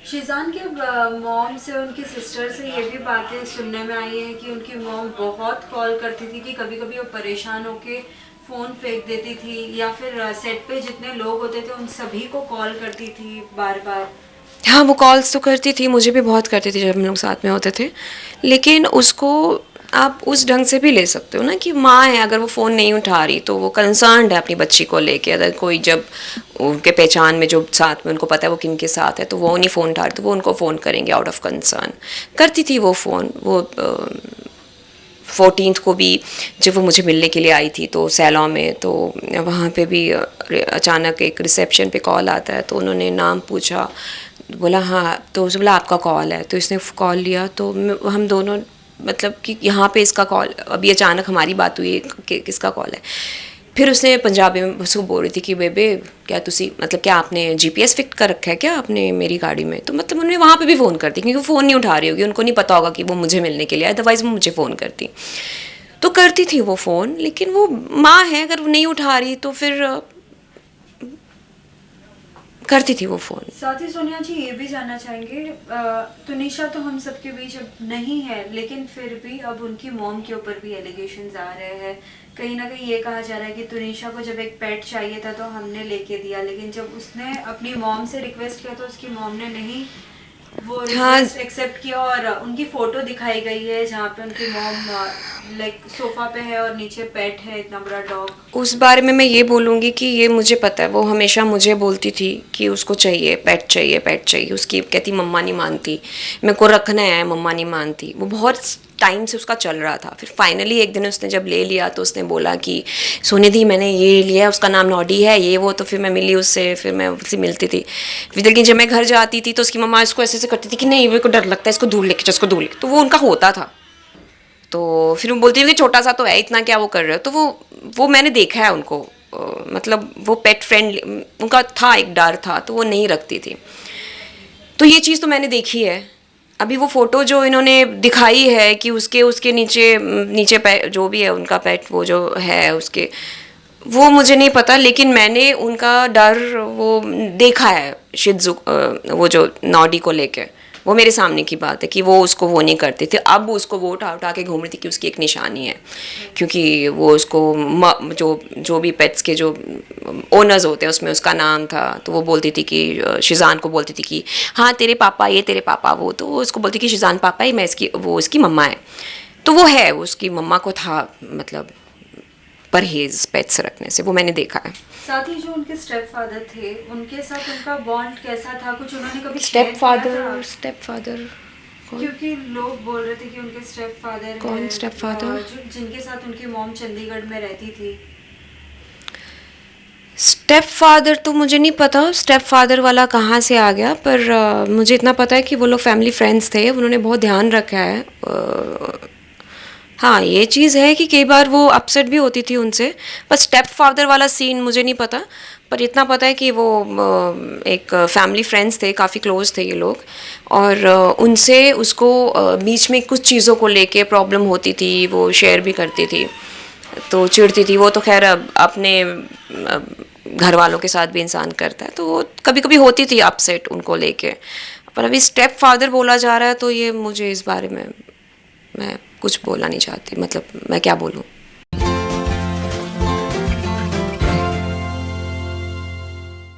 शिज़ान के मॉम से, उनकी सिस्टर से ये भी बातें सुनने में आई है कि उनकी मॉम बहुत कॉल करती थी, कि कभी कभी वो परेशान होके फ़ोन फेंक देती थी, या फिर सेट पे जितने लोग होते थे उन सभी को कॉल करती थी बार बार। हाँ, वो कॉल्स तो करती थी, मुझे भी बहुत करती थी जब हम लोग साथ में होते थे। लेकिन उसको आप उस ढंग से भी ले सकते हो ना कि माँ है, अगर वो फ़ोन नहीं उठा रही तो वो कंसर्न्ड है अपनी बच्ची को लेके। अगर कोई जब उनके पहचान में जो साथ में उनको पता है वो किन के साथ है, तो वो नहीं फ़ोन उठा रही तो वो उनको फ़ोन करेंगे आउट ऑफ कंसर्न। करती थी वो फ़ोन। वो 14th को भी जब वो मुझे मिलने के लिए आई थी तो सैलॉन में, तो वहाँ पे भी अचानक एक रिसेप्शन पे कॉल आता है, तो उन्होंने नाम पूछा। बोला हाँ, तो उसने बोला आपका कॉल है, तो इसने कॉल लिया। तो हम दोनों मतलब कि यहाँ पे इसका कॉल, अभी अचानक हमारी बात हुई कि किसका कॉल है। फिर उसने पंजाबी में उसको बोल रही थी कि बेबे क्या तुसी मतलब क्या आपने जीपीएस फिट कर रखा है क्या आपने मेरी गाड़ी में। तो मतलब उन्होंने वहाँ पे भी फ़ोन करती, क्योंकि वो फ़ोन नहीं उठा रही होगी, उनको नहीं पता होगा कि वो मुझे मिलने के लिए, अदरवाइज़ वो मुझे फ़ोन करती। तो करती थी वो फ़ोन, लेकिन वो माँ है, अगर वो नहीं उठा रही तो फिर करती थी वो फ़ोन। साथ ही सोनिया जी ये भी जानना चाहेंगे, तुनिशा तो हम सबके बीच अब नहीं है, लेकिन फिर भी अब उनकी मॉम के ऊपर भी एलिगेशंस आ रहे हैं। कहीं ना कहीं ये कहा जा रहा है कि तुनिशा को जब एक पेट चाहिए था तो हमने लेके दिया, लेकिन जब उसने अपनी मॉम से रिक्वेस्ट किया तो उसकी मॉम ने नहीं वो हाँ, रिक्वेस्ट एक्सेप्ट किया, और उनकी फ़ोटो दिखाई गई है जहाँ पे उनकी मॉम लाइक सोफ़ा पे है और नीचे पेट है, इतना बड़ा डॉग। उस बारे में मैं ये बोलूँगी कि ये मुझे पता है, वो हमेशा मुझे बोलती थी कि उसको चाहिए, पेट चाहिए, पेट चाहिए। उसकी कहती मम्मा नहीं मानती, मेरे को रखना है, मम्मा नहीं मानती। वो बहुत टाइम से उसका चल रहा था। फिर फाइनली एक दिन उसने जब ले लिया तो उसने बोला कि सोने दी मैंने ये लिया, उसका नाम नॉडी है, ये वो। तो फिर मैं मिली उससे, फिर मैं उससे मिलती थी। फिर लेकिन जब मैं घर जाती थी तो उसकी मम्मा इसको ऐसे ऐसे करती थी कि नहीं मेरे को डर लगता है, इसको दूर लेके चल, इसको दूर लेके। तो वो उनका होता था। तो फिर वो बोलती है कि छोटा सा तो है, इतना क्या वो कर रहे हो। तो वो मैंने देखा है उनको, मतलब वो पेट फ्रेंडली उनका था, एक डर था, तो वो नहीं रखती थी। तो ये चीज़ तो मैंने देखी है। अभी वो फ़ोटो जो इन्होंने दिखाई है कि उसके उसके नीचे नीचे जो भी है उनका पेट, वो जो है उसके, वो मुझे नहीं पता, लेकिन मैंने उनका डर वो देखा है शिज़ू, वो जो नॉडी को लेके। वो मेरे सामने की बात है कि वो उसको वो नहीं करते थे। अब उसको वो उठा उठा के घूम रही थी कि उसकी एक निशानी है, क्योंकि वो उसको जो जो भी पेट्स के जो ओनर्स होते हैं उसमें उसका नाम था। तो वो बोलती थी कि शिज़ान को बोलती थी कि हाँ तेरे पापा ये, तेरे पापा वो। तो वो उसको बोलती कि शिज़ान पापा ही, मैं इसकी वो इसकी मम्मा है। तो वो है, उसकी मम्मा को था मतलब परहेज पेट्स रखने से, वो मैंने देखा है। साथ ही जो उनके स्टेप फादर थे, उनके साथ उनका बॉन्ड कैसा था, कुछ उन्होंने कभी स्टेप शेयर किया था? फादर, स्टेप फादर कौन? क्योंकि लोग बोल रहे थे कि उनके स्टेप फादर कौन है, स्टेप फादर? जो जिनके साथ उनकी मॉम चंडीगढ़ में रहती थी। स्टेप फादर तो मुझे नहीं पता स्टेप फादर वाला कहाँ से आ गया, पर मुझे इतना पता है कि वो लोग फैमिली फ्रेंड्स थे, उन्होंने बहुत ध्यान रखा है। हाँ, ये चीज़ है कि कई बार वो अपसेट भी होती थी उनसे। पर स्टेप फादर वाला सीन मुझे नहीं पता। पर इतना पता है कि वो एक फैमिली फ्रेंड्स थे, काफ़ी क्लोज थे ये लोग। और उनसे उसको बीच में कुछ चीज़ों को लेके प्रॉब्लम होती थी, वो शेयर भी करती थी, तो चिढ़ती थी। वो तो खैर अब अपने घर वालों के साथ भी इंसान करता है, तो वो कभी कभी होती थी अपसेट उनको लेके। पर अभी स्टेप फादर बोला जा रहा है तो ये मुझे इस बारे में मैं कुछ बोलना नहीं चाहती, मतलब मैं क्या बोलूँ।